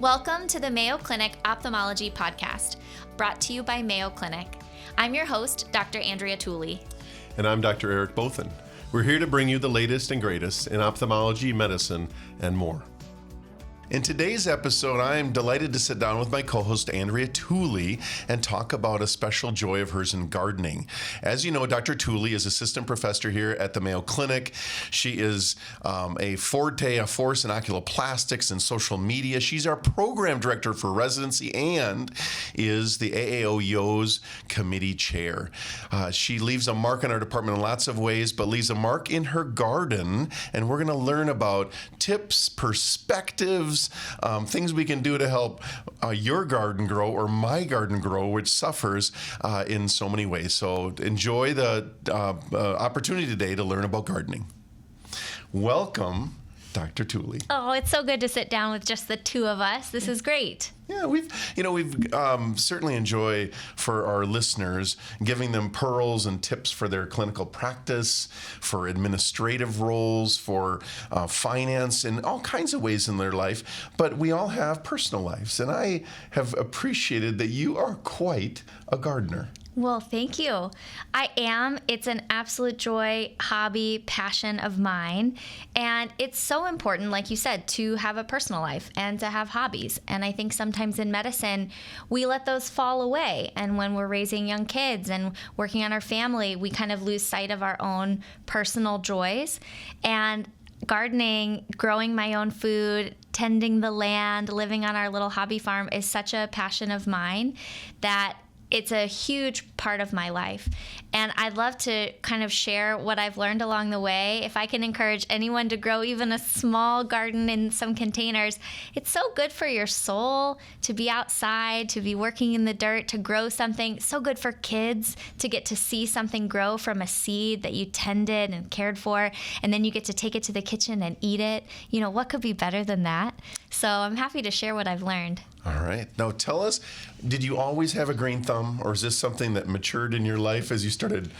Welcome to the Mayo Clinic Ophthalmology Podcast, brought to you by Mayo Clinic. I'm your host, Dr. Andrea Tooley. And I'm Dr. Erick Bothan. We're here to bring you the latest and greatest in ophthalmology, medicine, and more. In today's episode, I am delighted to sit down with my co-host, Andrea Tooley, and talk about a special joy of hers in gardening. As you know, Dr. Tooley is assistant professor here at the Mayo Clinic. She is a force in oculoplastics and social media. She's our program director for residency and is the AAO-YO's committee chair. She leaves a mark in our department in lots of ways, but leaves a mark in her garden, and we're going to learn about tips, perspectives, things we can do to help your garden grow or my garden grow, which suffers in so many ways. So enjoy the opportunity today to learn about gardening. Welcome, Dr. Tooley. Oh, it's so good to sit down with just the two of us. This is great. Yeah, we've certainly enjoy for our listeners giving them pearls and tips for their clinical practice, for administrative roles, for finance, in all kinds of ways in their life. But we all have personal lives, and I have appreciated that you are quite a gardener. Well, thank you. I am. It's an absolute joy, hobby, passion of mine. And it's so important, like you said, to have a personal life and to have hobbies. And I think sometimes in medicine, we let those fall away. And when we're raising young kids and working on our family, we kind of lose sight of our own personal joys. And gardening, growing my own food, tending the land, living on our little hobby farm is such a passion of mine that it's a huge part of my life. And I'd love to kind of share what I've learned along the way. If I can encourage anyone to grow even a small garden in some containers, it's so good for your soul to be outside, to be working in the dirt, to grow something. So good for kids to get to see something grow from a seed that you tended and cared for, and then you get to take it to the kitchen and eat it. You know, what could be better than that? So I'm happy to share what I've learned. All right. Now tell us, did you always have a green thumb, or is this something that matured in your life as you started,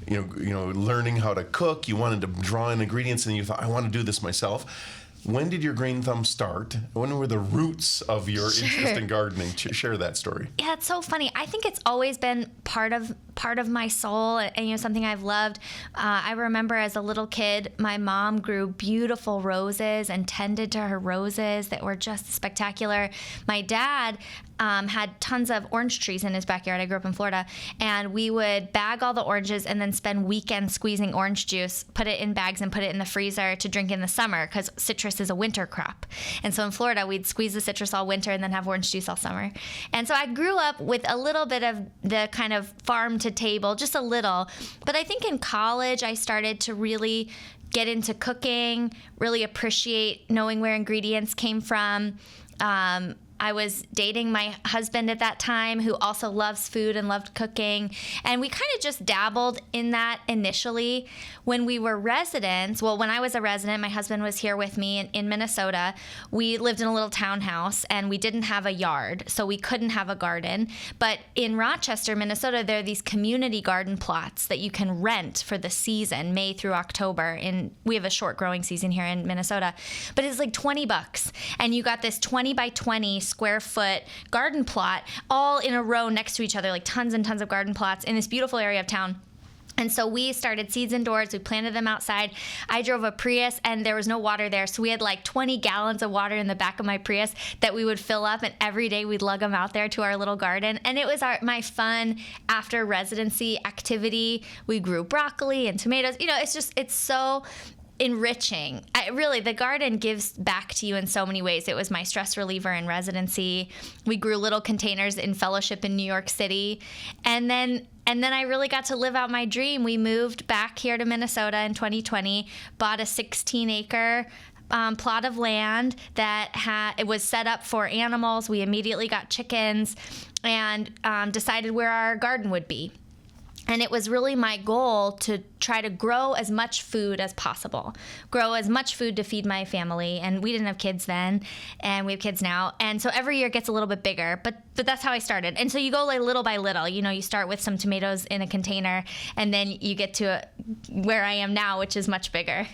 learning how to cook? You wanted to draw in ingredients and you thought, I want to do this myself. When did your green thumb start? When were the roots of your interest in gardening? Share that story. Yeah, it's so funny. I think it's always been part of my soul, and something I've loved. I remember as a little kid, my mom grew beautiful roses and tended to her roses that were just spectacular. My dad had tons of orange trees in his backyard. I grew up in Florida, and we would bag all the oranges and then spend weekends squeezing orange juice, put it in bags and put it in the freezer to drink in the summer, because citrus is a winter crop. And so in Florida, we'd squeeze the citrus all winter and then have orange juice all summer. And so I grew up with a little bit of the kind of farm to table, just a little. But I think in college, I started to really get into cooking, really appreciate knowing where ingredients came from. I was dating my husband at that time, who also loves food and loved cooking. And we kind of just dabbled in that initially. When we were residents, when I was a resident, my husband was here with me in Minnesota. We lived in a little townhouse, and we didn't have a yard, so we couldn't have a garden. But in Rochester, Minnesota, there are these community garden plots that you can rent for the season, May through October. And we have a short growing season here in Minnesota. But it's like $20, and you got this 20 by 20 square foot garden plot all in a row next to each other, like tons and tons of garden plots in this beautiful area of town. And so we started seeds indoors. We planted them outside. I drove a Prius, and there was no water there. So we had like 20 gallons of water in the back of my Prius that we would fill up, and every day we'd lug them out there to our little garden. And it was my fun after residency activity. We grew broccoli and tomatoes. It's so enriching. The garden gives back to you in so many ways. It was my stress reliever in residency. We grew little containers in fellowship in New York City. And then I really got to live out my dream. We moved back here to Minnesota in 2020, bought a 16-acre plot of land that it was set up for animals. We immediately got chickens and decided where our garden would be. And it was really my goal to try to grow as much food as possible, grow as much food to feed my family. And we didn't have kids then, and we have kids now. And so every year it gets a little bit bigger, but that's how I started. And so you go like little by little, you start with some tomatoes in a container, and then you get to where I am now, which is much bigger.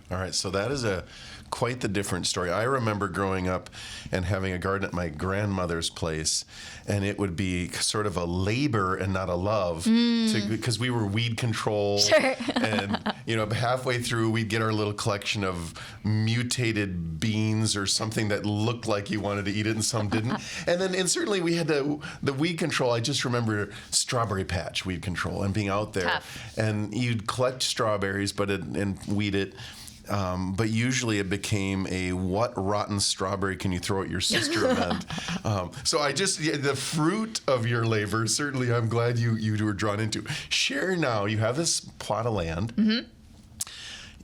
All right, so that is a quite the different story. I remember growing up and having a garden at my grandmother's place, and it would be sort of a labor and not a love, because we were weed control. Sure. And, halfway through, we'd get our little collection of mutated beans or something that looked like you wanted to eat it and some didn't. And certainly we had the weed control. I just remember strawberry patch weed control and being out there. Tough. And you'd collect strawberries and weed it. But usually it became a what rotten strawberry can you throw at your sister event. So the fruit of your labor, certainly I'm glad you were drawn into. Share now, you have this plot of land. Mm-hmm.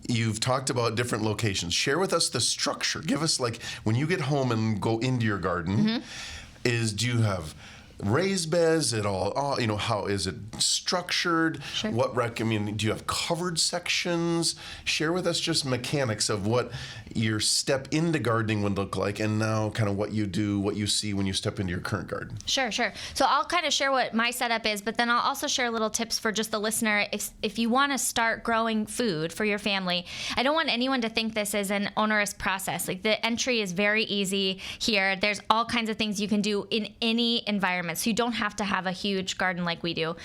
You've talked about different locations. Share with us the structure. Give us, when you get home and go into your garden, do you have raised beds at all? How is it structured? Sure. Do you have covered sections? Share with us just mechanics of what your step into gardening would look like, and now kind of what you see when you step into your current garden. Sure. So I'll kind of share what my setup is, but then I'll also share little tips for just the listener. If you want to start growing food for your family, I don't want anyone to think this is an onerous process. The entry is very easy here. There's all kinds of things you can do in any environment. So you don't have to have a huge garden like we do.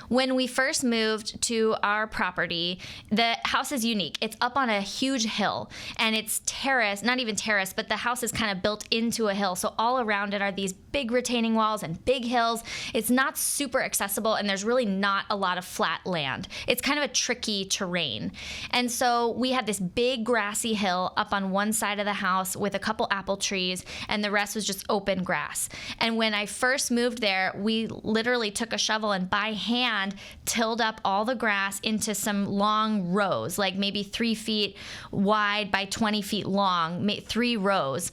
When we first moved to our property, the house is unique. It's up on a huge hill, and it's terraced, not even terraced, but the house is kind of built into a hill. So all around it are these big retaining walls and big hills. It's not super accessible, and there's really not a lot of flat land. It's kind of a tricky terrain. And so we had this big grassy hill up on one side of the house with a couple apple trees, and the rest was just open grass. And when I first moved there, we literally took a shovel and by hand tilled up all the grass into some long rows, like maybe 3 feet wide by 20 feet long, 3 rows,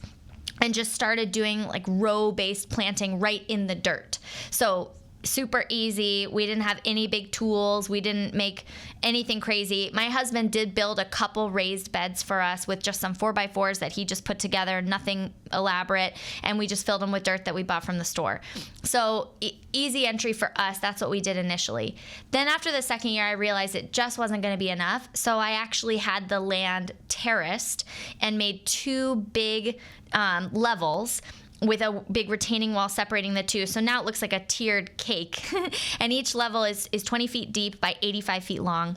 and just started doing row-based planting right in the dirt. So super easy. We didn't have any big tools. We didn't make anything crazy. My husband did build a couple raised beds for us with just some 4x4s that he just put together, nothing elaborate, and we just filled them with dirt that we bought from the store. So easy entry for us. That's what we did initially. Then after the second year, I realized it just wasn't going to be enough. So I actually had the land terraced and made 2 big levels with a big retaining wall separating the two. So now it looks like a tiered cake. And each level is 20 feet deep by 85 feet long.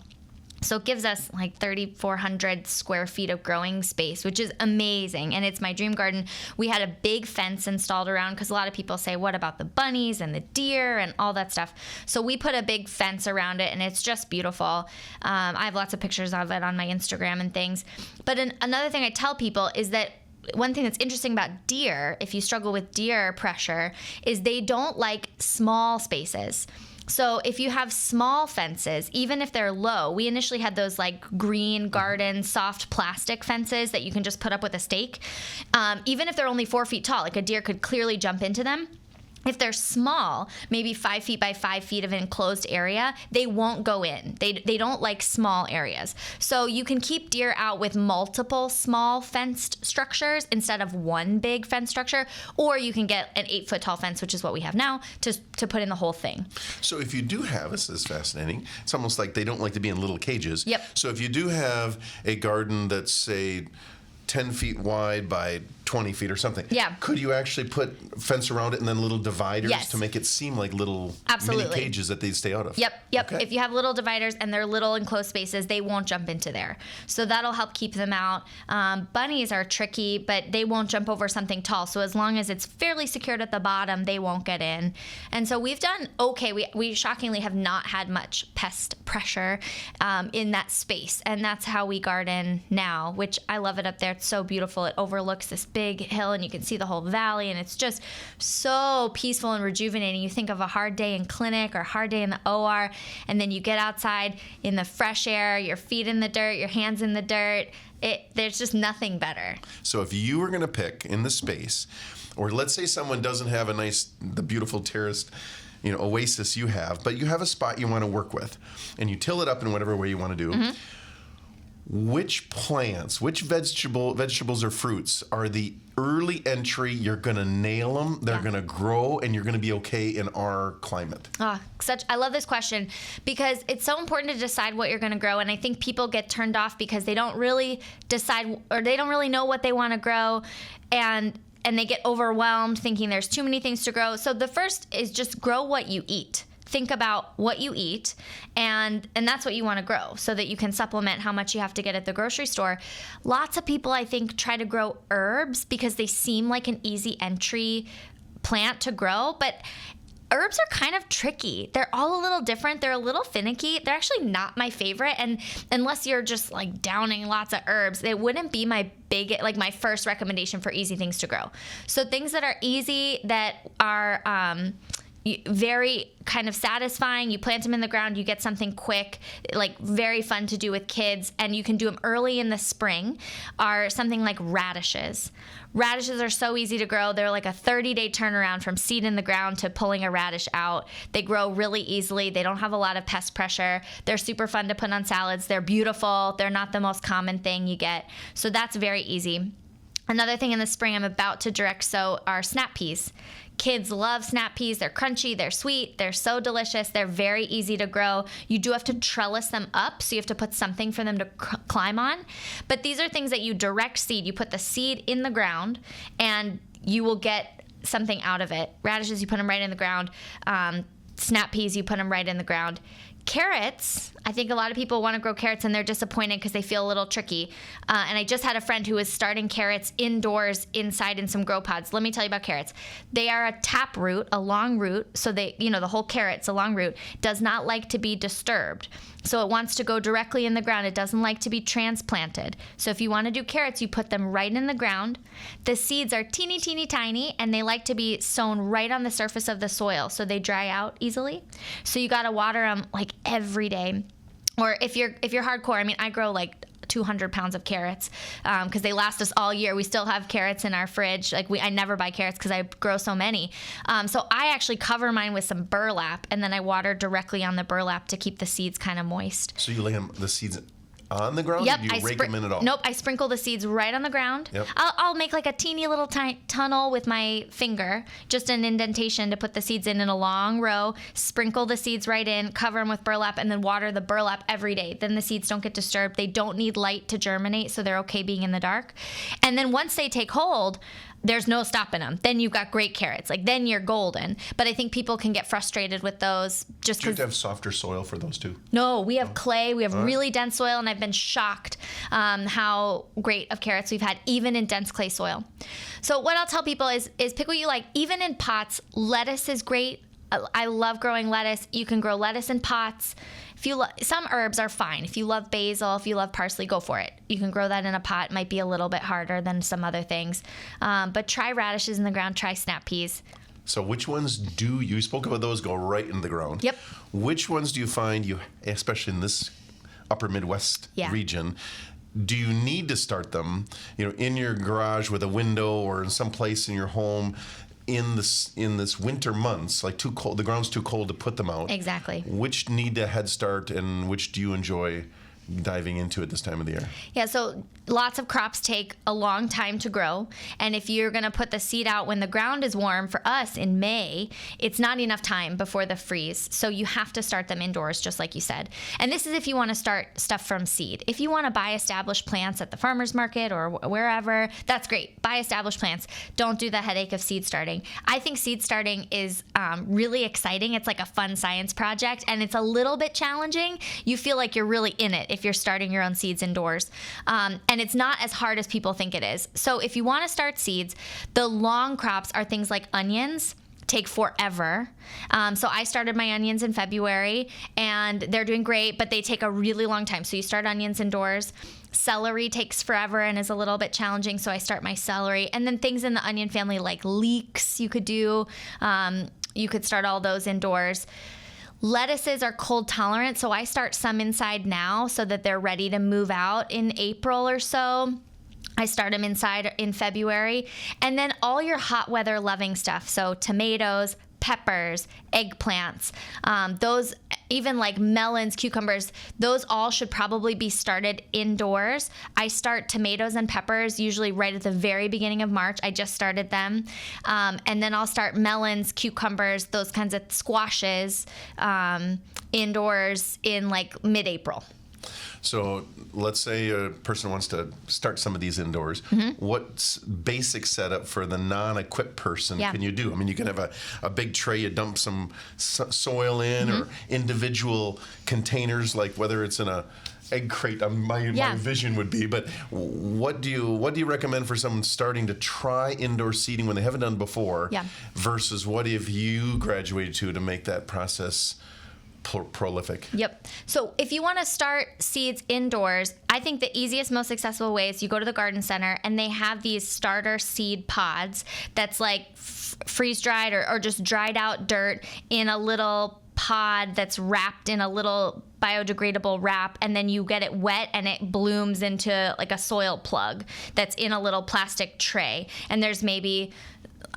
So it gives us 3,400 square feet of growing space, which is amazing. And it's my dream garden. We had a big fence installed around because a lot of people say, what about the bunnies and the deer and all that stuff? So we put a big fence around it, and it's just beautiful. I have lots of pictures of it on my Instagram and things. But another thing I tell people is that one thing that's interesting about deer, if you struggle with deer pressure, is they don't like small spaces. So if you have small fences, even if they're low, we initially had those green garden soft plastic fences that you can just put up with a stake. Even if they're only 4 feet tall, a deer could clearly jump into them. If they're small, maybe 5 feet by 5 feet of an enclosed area, they won't go in. They don't like small areas. So you can keep deer out with multiple small fenced structures instead of one big fence structure, or you can get an 8-foot tall fence, which is what we have now, to put in the whole thing. So if you do have, this is fascinating, it's almost like they don't like to be in little cages. Yep. So if you do have a garden that's, say, 10 feet wide by 20 feet or something. Yeah. Could you actually put fence around it and then little dividers Yes. to make it seem like little Absolutely. mini cages that they stay out of? Yep. Okay. If you have little dividers and they're little enclosed spaces, they won't jump into there. So that'll help keep them out. Bunnies are tricky, but they won't jump over something tall. So as long as it's fairly secured at the bottom, they won't get in. And so we've done okay. We shockingly have not had much pest pressure in that space. And that's how we garden now, which I love it up there. It's so beautiful. It overlooks this big hill and you can see the whole valley, and it's just so peaceful and rejuvenating. You think of a hard day in clinic or a hard day in the OR, and then you get outside in the fresh air, your feet in the dirt, your hands in the dirt. There's just nothing better. So if you were going to pick in the space, or let's say someone doesn't have the beautiful terraced oasis you have, but you have a spot you want to work with, and you till it up in whatever way you want to do. Mm-hmm. which plants, which vegetables or fruits are the early entry? You're going to nail them. They're going to grow, and you're going to be okay in our climate. I love this question because it's so important to decide what you're going to grow. And I think people get turned off because they don't really decide, or they don't really know what they want to grow. And they get overwhelmed thinking there's too many things to grow. So the first is just grow what you eat. Think about what you eat, and that's what you want to grow so that you can supplement how much you have to get at the grocery store. Lots of people, I think, try to grow herbs because they seem like an easy entry plant to grow, but herbs are kind of tricky. They're all a little different. They're a little finicky. They're actually not my favorite, and unless you're just like downing lots of herbs, it wouldn't be my first recommendation for easy things to grow. So things that are easy, that are very kind of satisfying. You plant them in the ground, you get something quick, like very fun to do with kids, and you can do them early in the spring, are something like radishes. Radishes are so easy to grow. They're like a 30-day turnaround from seed in the ground to pulling a radish out. They grow really easily. They don't have a lot of pest pressure. They're super fun to put on salads. They're beautiful. They're not the most common thing you get. So that's very easy. Another thing in the spring I'm about to direct sow are snap peas. Kids love snap peas. They're crunchy, they're sweet, they're so delicious, they're very easy to grow. You do have to trellis them up, so you have to put something for them to climb on. But these are things that you direct seed. You put the seed in the ground, and you will get something out of it. Radishes, you put them right in the ground. Snap peas, you put them right in the ground. Carrots, I think a lot of people want to grow carrots and they're disappointed because they feel a little tricky. And I just had a friend who was starting carrots indoors inside in some grow pods. Let me tell you about carrots. They are a tap root, a long root. So the whole carrot's a long root, does not like to be disturbed. So it wants to go directly in the ground. It doesn't like to be transplanted. So if you want to do carrots, you put them right in the ground. The seeds are teeny, teeny, tiny, and they like to be sown right on the surface of the soil so they dry out easily. So you got to water them like every day. Or if you're hardcore, I mean, I grow like 200 pounds of carrots because they last us all year. We still have carrots in our fridge. I never buy carrots because I grow so many. So I actually cover mine with some burlap, and then I water directly on the burlap to keep the seeds kind of moist. So you lay the seeds on the ground? Yep. Or do you rake them in at all? Nope. I sprinkle the seeds right on the ground. Yep. I'll make like a teeny little tunnel with my finger, just an indentation to put the seeds in a long row, sprinkle the seeds right in, cover them with burlap, and then water the burlap every day. Then the seeds don't get disturbed. They don't need light to germinate, so they're okay being in the dark. And then once they take hold, there's no stopping them. Then you've got great carrots. Then you're golden. But I think people can get frustrated with those just because. Do you have to have softer soil for those too? No, we have clay. We have really dense soil, and I've been shocked how great of carrots we've had, even in dense clay soil. So what I'll tell people is pick what you like. Even in pots, lettuce is great. I love growing lettuce. You can grow lettuce in pots. Some herbs are fine. If you love basil, if you love parsley, go for it. You can grow that in a pot. It might be a little bit harder than some other things. But try radishes in the ground. Try snap peas. So which ones do you spoke about those go right into the ground? Yep. Which ones do you find especially in this upper Midwest region, do you need to start them, in your garage with a window or in some place in your home in this winter months, like too cold, the ground's too cold to put them out? Exactly. Which need a head start and which do you enjoy diving into at this time of the year? Yeah, so lots of crops take a long time to grow, and if you're going to put the seed out when the ground is warm, for us in May, it's not enough time before the freeze, so you have to start them indoors, just like you said. And this is if you want to start stuff from seed. If you want to buy established plants at the farmer's market or wherever, that's great. Buy established plants. Don't do the headache of seed starting. I think seed starting is really exciting. It's like a fun science project, and it's a little bit challenging. You feel like you're really in it if you're starting your own seeds indoors. And it's not as hard as people think it is. So if you want to start seeds, the long crops are things like onions. Take forever. So I started my onions in February, and they're doing great, but they take a really long time. So you start onions indoors. Celery takes forever and is a little bit challenging, so I start my celery. And then things in the onion family like leeks you could do. You could start all those indoors. Lettuces are cold tolerant, so I start some inside now so that they're ready to move out in April or so. I start them inside in February. And then all your hot weather loving stuff, so tomatoes, peppers, eggplants, those, even like melons, cucumbers, those all should probably be started indoors. I start tomatoes and peppers usually right at the very beginning of March. I just started them. And then I'll start melons, cucumbers, those kinds of squashes indoors in like mid-April. So let's say a person wants to start some of these indoors. What basic setup for the non-equipped person can you do? I mean, you can have a big tray, you dump some soil in, or individual containers, like whether it's in a egg crate. My vision would be, but what do you recommend for someone starting to try indoor seeding when they haven't done before? Versus what have you graduated to make that process prolific? Yep. So if you want to start seeds indoors, I think the easiest, most accessible way is you go to the garden center and they have these starter seed pods that's like freeze dried or just dried out dirt in a little pod that's wrapped in a little biodegradable wrap, and then you get it wet and it blooms into like a soil plug that's in a little plastic tray. And there's maybe,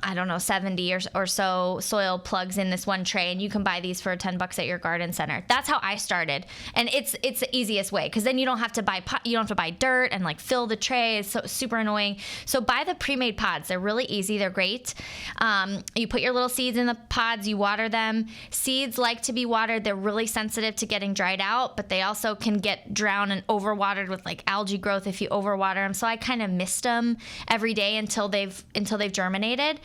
I don't know, 70 or so soil plugs in this one tray, and you can buy these for $10 at your garden center. That's how I started, and it's the easiest way, because then you don't have to buy dirt and like fill the tray. It's so super annoying. So buy the pre-made pods. They're really easy. They're great. You put your little seeds in the pods. You water them. Seeds like to be watered. They're really sensitive to getting dried out, but they also can get drowned and overwatered with like algae growth if you overwater them. So I kind of mist them every day until they've germinated.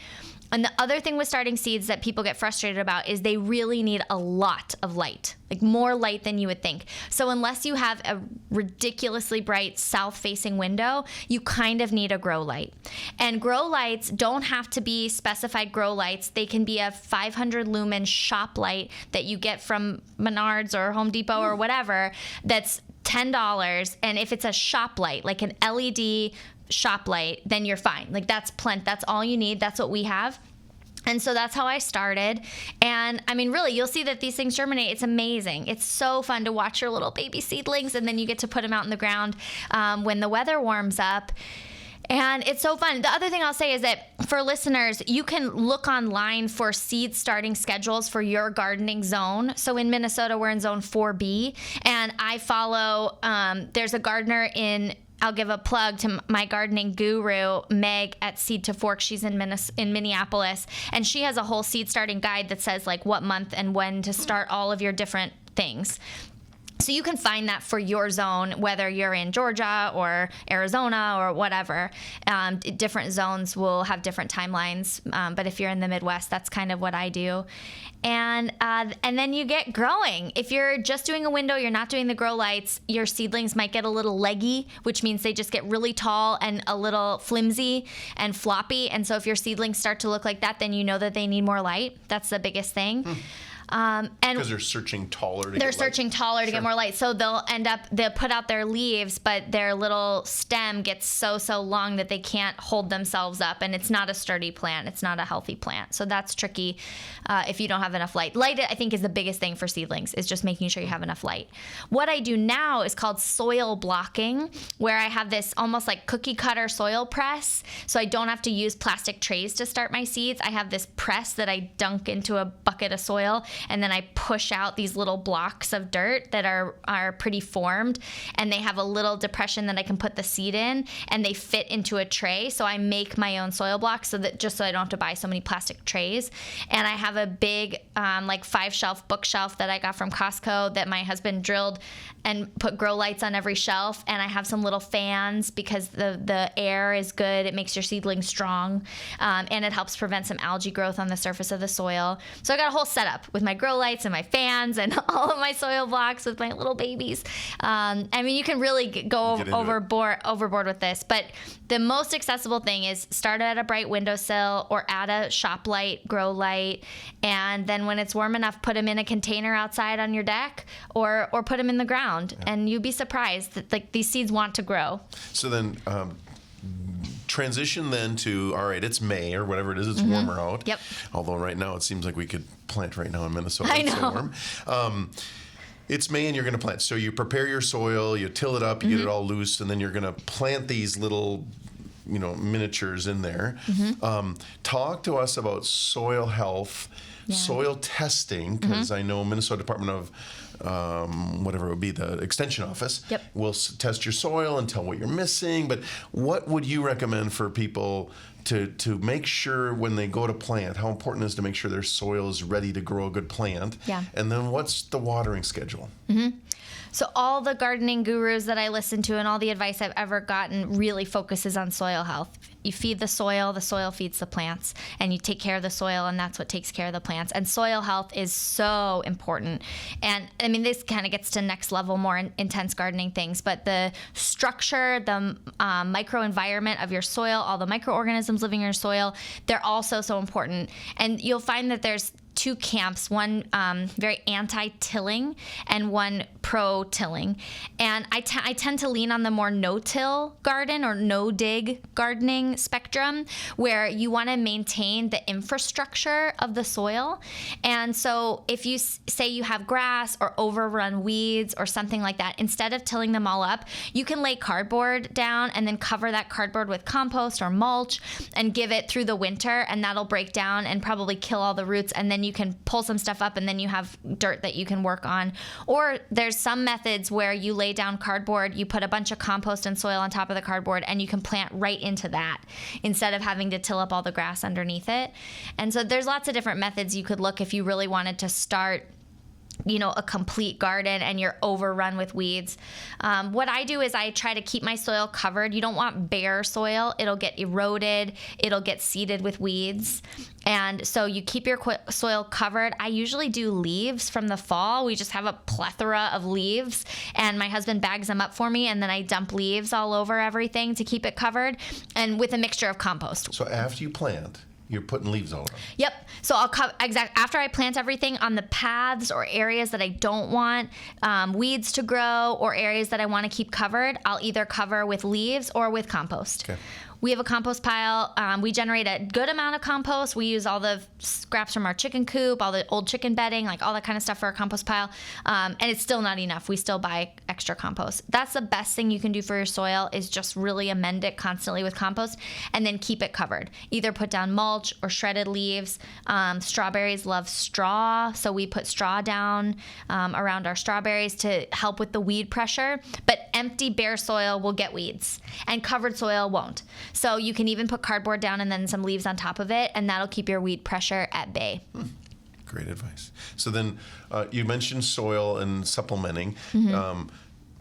And the other thing with starting seeds that people get frustrated about is they really need a lot of light, like more light than you would think. So unless you have a ridiculously bright south-facing window, you kind of need a grow light. And grow lights don't have to be specified grow lights. They can be a 500 lumen shop light that you get from Menards or Home Depot or whatever that's $10. And if it's a shop light, like an LED shop light, then you're fine. Like that's all you need. That's what we have. And so that's how I started. And I mean, really, you'll see that these things germinate. It's amazing. It's so fun to watch your little baby seedlings, and then you get to put them out in the ground when the weather warms up. And it's so fun. The other thing I'll say is that for listeners, you can look online for seed starting schedules for your gardening zone. So in Minnesota, we're in zone 4B, and I follow, there's a gardener I'll give a plug to my gardening guru, Meg at Seed to Fork. She's in Minneapolis, and she has a whole seed starting guide that says like what month and when to start all of your different things. So you can find that for your zone, whether you're in Georgia or Arizona or whatever. Different zones will have different timelines, but if you're in the Midwest, that's kind of what I do. And then you get growing. If you're just doing a window, you're not doing the grow lights, your seedlings might get a little leggy, which means they just get really tall and a little flimsy and floppy. And so if your seedlings start to look like that, then you know that they need more light. That's the biggest thing. And because they're searching taller to get more light. So they'll put out their leaves, but their little stem gets so long that they can't hold themselves up, and it's not a sturdy plant. It's not a healthy plant. So that's tricky if you don't have enough light. Light, I think, is the biggest thing for seedlings, is just making sure you have enough light. What I do now is called soil blocking, where I have this almost like cookie cutter soil press. So I don't have to use plastic trays to start my seeds. I have this press that I dunk into a bucket of soil, and then I push out these little blocks of dirt that are pretty formed, and they have a little depression that I can put the seed in, and they fit into a tray. So I make my own soil blocks so I don't have to buy so many plastic trays. And I have a big like 5-shelf bookshelf that I got from Costco that my husband drilled and put grow lights on every shelf. And I have some little fans because the air is good. It makes your seedlings strong, and it helps prevent some algae growth on the surface of the soil. So I got a whole setup with my grow lights and my fans and all of my soil blocks with my little babies. I mean, you can really go overboard with this, but the most accessible thing is start at a bright windowsill or add a shop light, grow light, and then when it's warm enough, put them in a container outside on your deck or put them in the ground, and you'd be surprised that like these seeds want to grow. So then transition then to, all right, it's May or whatever it is, it's warmer out. Yep. Although right now it seems like we could plant right now in Minnesota. I know. It's so warm. It's May and you're going to plant. So you prepare your soil, you till it up, you get it all loose, and then you're going to plant these little miniatures in there. Talk to us about soil health, soil testing, because I know Minnesota Department of whatever it would be, the extension office will test your soil and tell what you're missing. But what would you recommend for people to make sure when they go to plant, how important it is to make sure their soil is ready to grow a good plant? And then what's the watering schedule? So all the gardening gurus that I listen to and all the advice I've ever gotten really focuses on soil health. You feed the soil feeds the plants, and you take care of the soil, and that's what takes care of the plants. And soil health is so important. And I mean, this kind of gets to next level, more intense gardening things, but the structure, the microenvironment of your soil, all the microorganisms living in your soil, they're also so important. And you'll find that there's two camps, one very anti-tilling and one pro-tilling. And I tend to lean on the more no-till garden or no-dig gardening spectrum, where you want to maintain the infrastructure of the soil. And so if you say you have grass or overrun weeds or something like that, instead of tilling them all up, you can lay cardboard down and then cover that cardboard with compost or mulch and give it through the winter, and that'll break down and probably kill all the roots, and then you can pull some stuff up and then you have dirt that you can work on. Or there's some methods where you lay down cardboard, you put a bunch of compost and soil on top of the cardboard, and you can plant right into that instead of having to till up all the grass underneath it. And so there's lots of different methods you could look if you really wanted to start a complete garden and you're overrun with weeds. What I do is I try to keep my soil covered. You don't want bare soil. It'll get eroded. It'll get seeded with weeds. And so you keep your soil covered. I usually do leaves from the fall. We just have a plethora of leaves, and my husband bags them up for me, and then I dump leaves all over everything to keep it covered, and with a mixture of compost. So after you plant, you're putting leaves all around. Yep. So I'll after I plant everything on the paths or areas that I don't want weeds to grow, or areas that I want to keep covered, I'll either cover with leaves or with compost. Okay. We have a compost pile. We generate a good amount of compost. We use all the scraps from our chicken coop, all the old chicken bedding, like all that kind of stuff for our compost pile. And it's still not enough. We still buy extra compost. That's the best thing you can do for your soil, is just really amend it constantly with compost and then keep it covered. Either put down mulch or shredded leaves. Strawberries love straw, so we put straw down around our strawberries to help with the weed pressure. But empty, bare soil will get weeds, and covered soil won't. So you can even put cardboard down and then some leaves on top of it, and that'll keep your weed pressure at bay. Great advice. So then you mentioned soil and supplementing.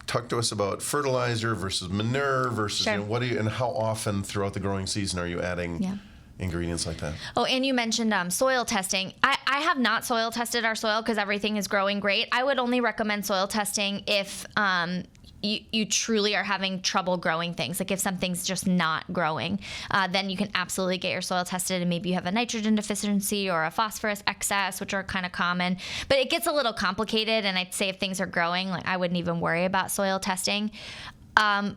Talk to us about fertilizer versus manure versus and how often throughout the growing season are you adding ingredients like that? Oh, and you mentioned soil testing. I have not soil tested our soil because everything is growing great. I would only recommend soil testing if you truly are having trouble growing things. Like if something's just not growing, then you can absolutely get your soil tested, and maybe you have a nitrogen deficiency or a phosphorus excess, which are kind of common. But it gets a little complicated, and I'd say if things are growing, like I wouldn't even worry about soil testing.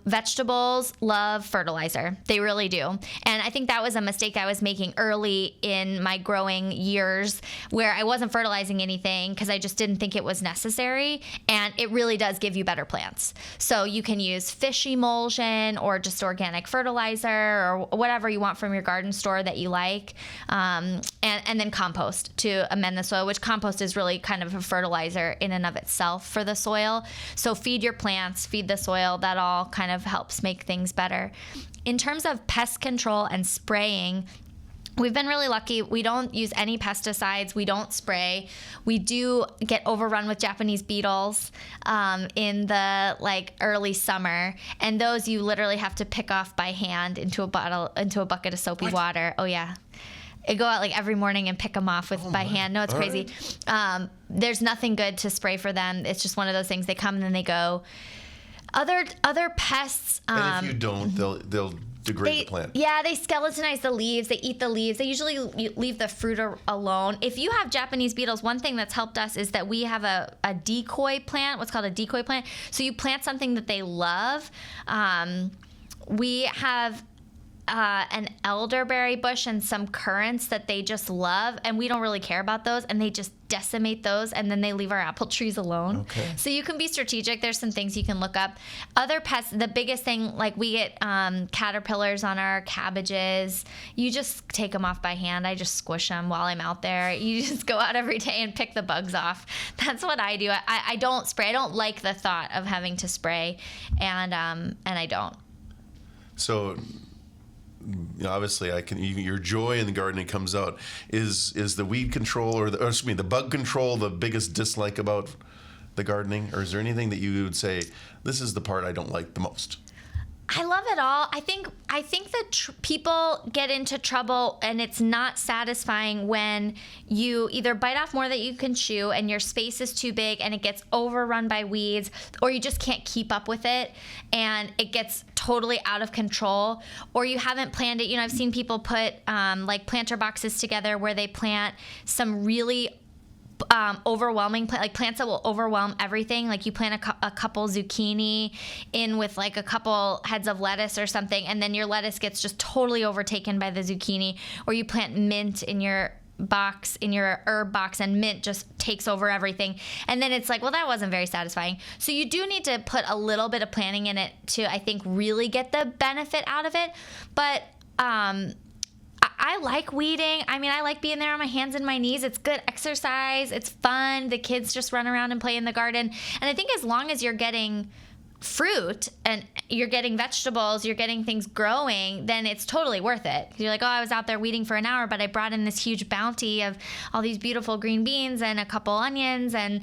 Vegetables love fertilizer. They really do. And I think that was a mistake I was making early in my growing years, where I wasn't fertilizing anything because I just didn't think it was necessary. And it really does give you better plants. So you can use fish emulsion or just organic fertilizer or whatever you want from your garden store that you like. And then compost to amend the soil, which compost is really kind of a fertilizer in and of itself for the soil. So feed your plants, feed the soil. That all kind of helps make things better. In terms of pest control and spraying, we've been really lucky. We don't use any pesticides. We don't spray. We do get overrun with Japanese beetles in the early summer, and those you literally have to pick off by hand into a bucket of soapy water. Oh yeah. I go out every morning and pick them off by hand. No, it's crazy. Right. There's nothing good to spray for them. It's just one of those things. They come and then they go. Other pests. And if you don't, they'll degrade the plant. Yeah, they skeletonize the leaves. They eat the leaves. They usually leave the fruit alone. If you have Japanese beetles, one thing that's helped us is that we have a decoy plant, what's called a decoy plant. So you plant something that they love. We have an elderberry bush and some currants that they just love, and we don't really care about those, and they just decimate those, and then they leave our apple trees alone. Okay. So you can be strategic. There's some things you can look up. Other pests, the biggest thing, like we get caterpillars on our cabbages. You just take them off by hand. I just squish them while I'm out there. You just go out every day and pick the bugs off. That's what I do. I don't spray. I don't like the thought of having to spray, and I don't. So obviously, your joy in the gardening comes out. Is the weed control or the bug control the biggest dislike about the gardening, or is there anything that you would say this is the part I don't like the most? I love it all. I think that people get into trouble, and it's not satisfying when you either bite off more than you can chew and your space is too big and it gets overrun by weeds, or you just can't keep up with it and it gets totally out of control, or you haven't planned it. I've seen people put like planter boxes together where they plant some really overwhelming plants that will overwhelm everything. Like you plant a couple zucchini in with like a couple heads of lettuce or something, and then your lettuce gets just totally overtaken by the zucchini. Or you plant mint in your box, in your herb box, and mint just takes over everything. And then it's like, well, that wasn't very satisfying. So you do need to put a little bit of planning in it to, I think, really get the benefit out of it. But I like weeding. I mean, I like being there on my hands and my knees. It's good exercise. It's fun. The kids just run around and play in the garden. And I think as long as you're getting fruit and you're getting vegetables, you're getting things growing, then it's totally worth it. You're like, oh, I was out there weeding for an hour, but I brought in this huge bounty of all these beautiful green beans and a couple onions and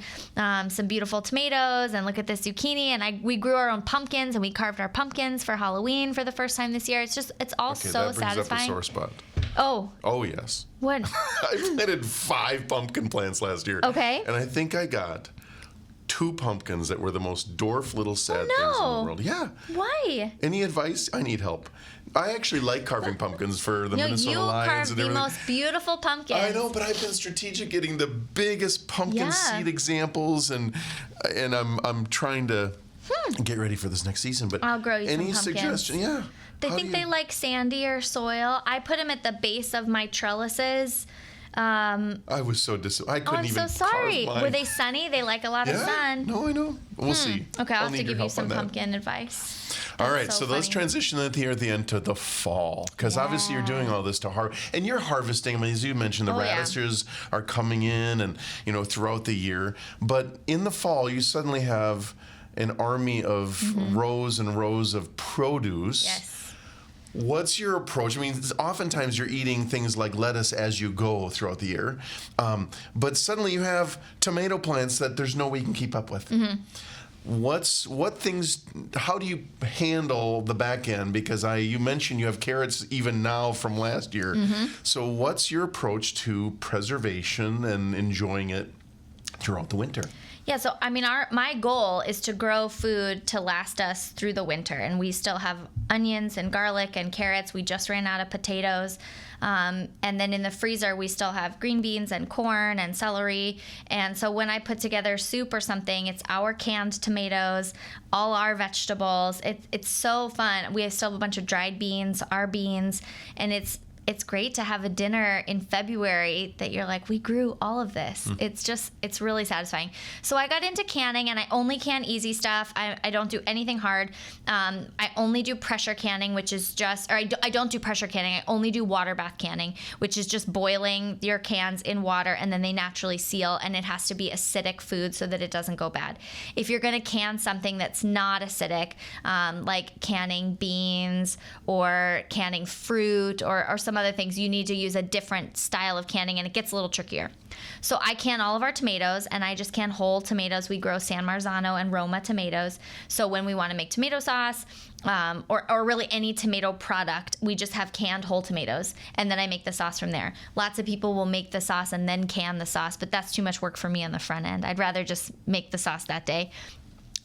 some beautiful tomatoes, and look at this zucchini. And we grew our own pumpkins, and we carved our pumpkins for Halloween for the first time this year. It's all so that brings satisfying. up a sore spot. Oh, yes. What? I planted 5 pumpkin plants last year. Okay. And I think I got 2 pumpkins that were the most dwarf little sad things in the world. Yeah. Why? Any advice? I need help. I actually like carving pumpkins for the Minnesota Lions carved and the everything. most beautiful pumpkins. I know, but I've been strategic getting the biggest pumpkin seed examples, and I'm trying to get ready for this next season. But I'll grow you some any pumpkins. suggestion? Yeah. They think they like sandier soil. I put them at the base of my trellises. I was so I couldn't I'm even so sorry. carve mine. Were they sunny? They like a lot of sun. No, I know. We'll see. Okay, I'll have need to your give you help some on that. pumpkin advice. All right, That's so let's funny. transition here at the end to the fall, because obviously you're doing all this to harvest, and you're harvesting. I mean, as you mentioned, the radishes are coming in, and throughout the year. But in the fall, you suddenly have an army of rows and rows of produce. Yes. What's your approach? I mean, oftentimes you're eating things like lettuce as you go throughout the year, but suddenly you have tomato plants that there's no way you can keep up with. How do you handle the back end? Because you mentioned you have carrots even now from last year. So what's your approach to preservation and enjoying it throughout the winter? Yeah, so I mean, my goal is to grow food to last us through the winter, and we still have onions and garlic and carrots. We just ran out of potatoes, and then in the freezer we still have green beans and corn and celery. And so when I put together soup or something, it's our canned tomatoes, all our vegetables. It's so fun. We still have a bunch of dried beans, our beans, and it's great to have a dinner in February that you're like, we grew all of this. It's really satisfying. So I got into canning, and I only can easy stuff. I don't do anything hard. I only do pressure canning, which is I don't do pressure canning. I only do water bath canning, which is just boiling your cans in water, and then they naturally seal, and it has to be acidic food so that it doesn't go bad. If you're going to can something that's not acidic, like canning beans or canning fruit or some other things, you need to use a different style of canning, and it gets a little trickier. So I can all of our tomatoes, and I just can whole tomatoes. We grow San Marzano and Roma tomatoes. So when we want to make tomato sauce, or really any tomato product, we just have canned whole tomatoes, and then I make the sauce from there. Lots of people will make the sauce and then can the sauce, but that's too much work for me on the front end. I'd rather just make the sauce that day.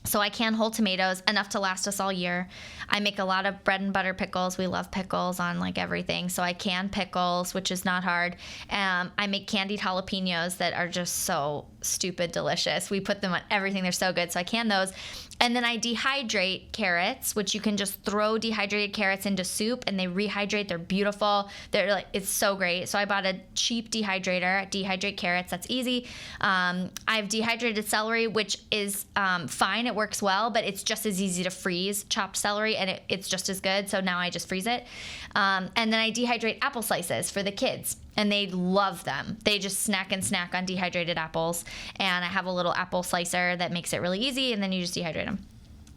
So I can whole tomatoes, enough to last us all year. I make a lot of bread and butter pickles. We love pickles on like everything. So I can pickles, which is not hard. I make candied jalapenos that are just so stupid delicious. We put them on everything. They're so good. So I can those. And then I dehydrate carrots, which you can just throw dehydrated carrots into soup and they rehydrate. They're beautiful. They're like, it's so great. So I bought a cheap dehydrator, dehydrate carrots. That's easy. I've dehydrated celery, which is fine. It works well, but it's just as easy to freeze chopped celery and it's just as good. So now I just freeze it. And then I dehydrate apple slices for the kids. And they love them. They just snack on dehydrated apples. And I have a little apple slicer that makes it really easy, and then you just dehydrate them.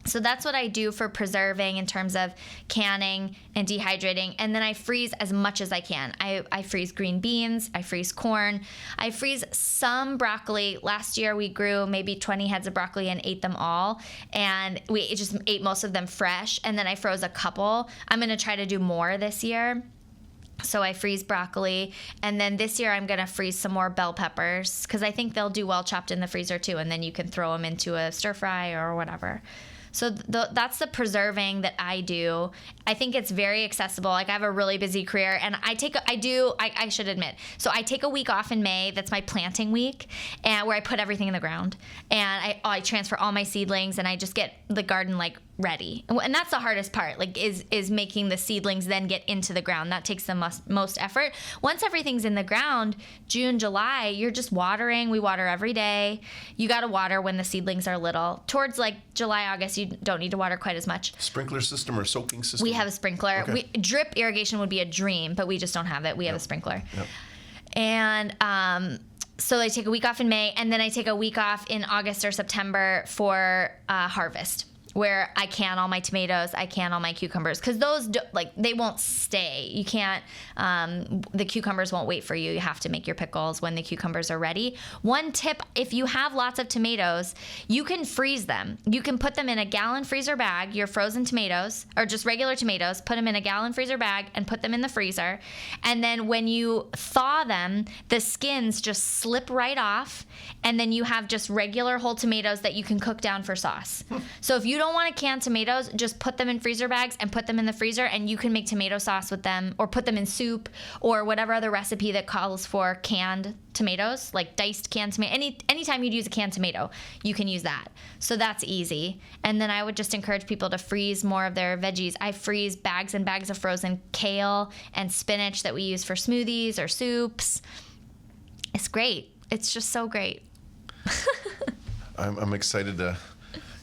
So that's what I do for preserving in terms of canning and dehydrating. And then I freeze as much as I can. I freeze green beans. I freeze corn. I freeze some broccoli. Last year we grew maybe 20 heads of broccoli and ate them all. And we just ate most of them fresh. And then I froze a couple. I'm going to try to do more this year. So I freeze broccoli, and then this year I'm going to freeze some more bell peppers because I think they'll do well chopped in the freezer too, and then you can throw them into a stir fry or whatever. So that's the preserving that I do. I think it's very accessible. Like I have a really busy career, and I should admit. So I take a week off in May. That's my planting week, and where I put everything in the ground, and I transfer all my seedlings, and I just get the garden like ready. And that's the hardest part, like is making the seedlings then get into the ground. That takes the most effort. Once everything's in the ground, June, July, you're just watering. We water every day. You got to water when the seedlings are little. Towards like July, August, you don't need to water quite as much. Sprinkler system or soaking system? We have a sprinkler. Okay. Drip irrigation would be a dream, but we just don't have it. We have a sprinkler. Yep. And so I take a week off in May, and then I take a week off in August or September for harvest, where I can all my tomatoes, I can all my cucumbers, because those they won't stay. You can't. The cucumbers won't wait for you. You have to make your pickles when the cucumbers are ready. One tip: if you have lots of tomatoes, you can freeze them. You can put them in a gallon freezer bag. Your frozen tomatoes, or just regular tomatoes, put them in a gallon freezer bag and put them in the freezer. And then when you thaw them, the skins just slip right off, and then you have just regular whole tomatoes that you can cook down for sauce. So if you don't want to can tomatoes, just put them in freezer bags and put them in the freezer, and you can make tomato sauce with them, or put them in soup, or whatever other recipe that calls for canned tomatoes, like diced canned tomato. Anytime you'd use a canned tomato, you can use that. So that's easy. And then I would just encourage people to freeze more of their veggies. I freeze bags and bags of frozen kale and spinach that we use for smoothies or soups. It's great. It's just so great. I'm excited to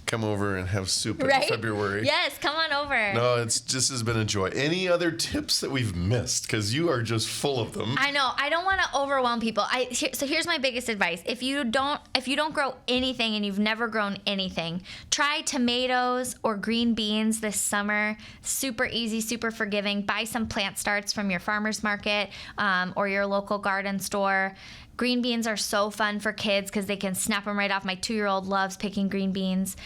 come over and have soup in Right? February. Yes, come on over. No, it's just has been a joy. Any other tips that we've missed? Because you are just full of them. I know. I don't want to overwhelm people. So here's my biggest advice. If you don't grow anything and you've never grown anything, try tomatoes or green beans this summer. Super easy, super forgiving. Buy some plant starts from your farmer's market or your local garden store. Green beans are so fun for kids because they can snap them right off. My 2-year-old loves picking green beans.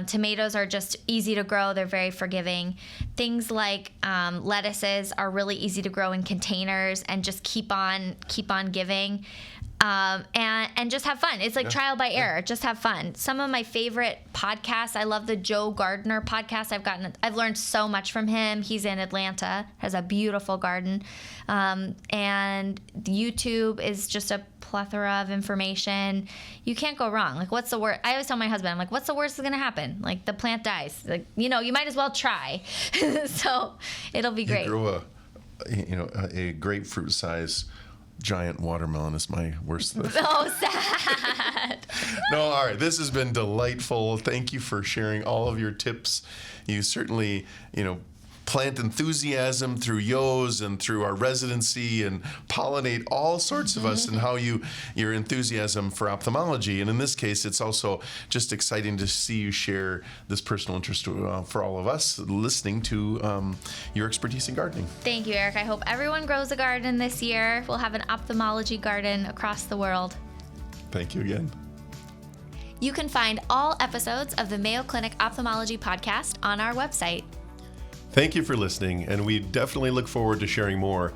Tomatoes are just easy to grow. They're very forgiving. Things like lettuces are really easy to grow in containers, and just keep on giving. And just have fun. It's like trial by error. Just have fun. Some of my favorite podcasts, I love the Joe Gardner podcast. I've learned so much from him. He's in Atlanta, has a beautiful garden. And YouTube is just a plethora of information. You can't go wrong. Like, what's the worst? I always tell my husband, I'm like, what's the worst that's going to happen? Like, the plant dies. Like, you might as well try. So it'll be great. You grew a grapefruit size giant watermelon is my worst thing. So sad. No, all right. This has been delightful. Thank you for sharing all of your tips. You certainly, plant enthusiasm through Yo's and through our residency, and pollinate all sorts of us, and how your enthusiasm for ophthalmology. And in this case, it's also just exciting to see you share this personal interest for all of us listening to your expertise in gardening. Thank you, Eric. I hope everyone grows a garden this year. We'll have an ophthalmology garden across the world. Thank you again. You can find all episodes of the Mayo Clinic Ophthalmology Podcast on our website. Thank you for listening, and we definitely look forward to sharing more